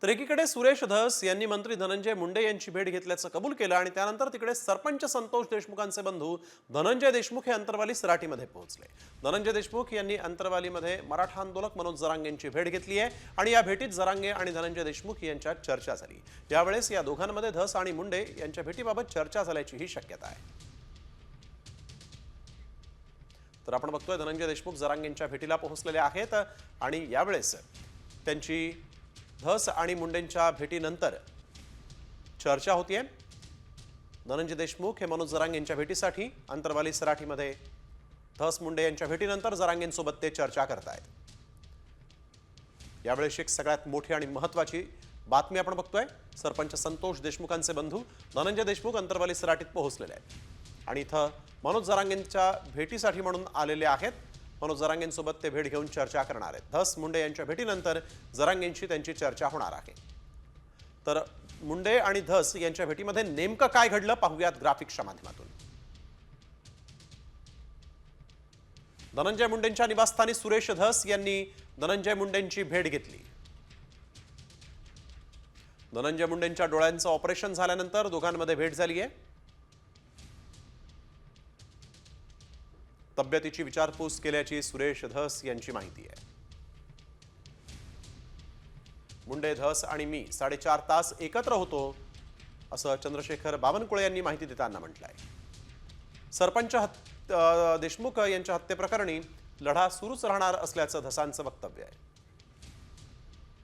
तर एकीकडे सुरेश धस यांनी मंत्री धनंजय मुंडे यांची भेट घेतल्याचं कबूल केलं आणि त्यानंतर तिकडे सरपंच संतोष देशमुखांचे बंधू धनंजय देशमुख हे अंतरवाली सराटीमध्ये पोहोचले। धनंजय देशमुख यांनी अंतरवालीमध्ये मराठा आंदोलक मनोज जरांगेंची भेट घेतली आहे आणि या भेटीत जरांगे आणि धनंजय देशमुख यांच्यात चर्चा झाली। यावेळेस या दोघांमध्ये धस आणि मुंडे यांच्या भेटीबाबत चर्चा झाल्याचीही शक्यता आहे। तर आपण बघतोय धनंजय देशमुख जरांगेंच्या भेटीला पोहोचलेले आहेत आणि यावेळेस त्यांची धस आणि मुंडेंच्या भेटीनंतर चर्चा होतीये। धनंजय देशमुख हे मनोज जरांगेंच्या भेटीसाठी अंतरवाली सराठीमध्ये धस मुंडे यांच्या भेटीनंतर जरांगेंसोबत ते चर्चा करतायत। यावेळेस एक सगळ्यात मोठी आणि महत्त्वाची बातमी आपण बघतोय। सरपंच संतोष देशमुखांचे बंधू धनंजय देशमुख अंतरवाली सराटीत पोहोचलेले आहेत आणि इथं मनोज जरांगेंच्या भेटीसाठी म्हणून आलेले आहेत। मनोज जरांगेंसोबत ते भेट घेऊन चर्चा करणार आहेत। धस मुंडे यांच्या भेटीनंतर जरांगेंशी त्यांची चर्चा होणार आहे। तर मुंडे आणि धस यांच्या भेटीमध्ये नेमकं काय घडलं पाहूयात ग्राफिक्सच्या माध्यमातून। धनंजय मुंडेंच्या निवासस्थानी सुरेश धस यांनी धनंजय मुंडेंची भेट घेतली। धनंजय मुंडेंच्या डोळ्यांचं ऑपरेशन झाल्यानंतर दोघांमध्ये भेट झाली आहे। तब्येतीची विचारपूस केल्याची सुरेश धस यांची माहिती आहे। मुंडे धस आणि मी 4.5 तास एकत्र होतो असं चंद्रशेखर बावनकुळे यांनी माहिती देताना म्हटलंय। सरपंच देशमुख यांच्या हत्येप्रकरणी लढा सुरूच राहणार असल्याचं धसांचं वक्तव्य आहे।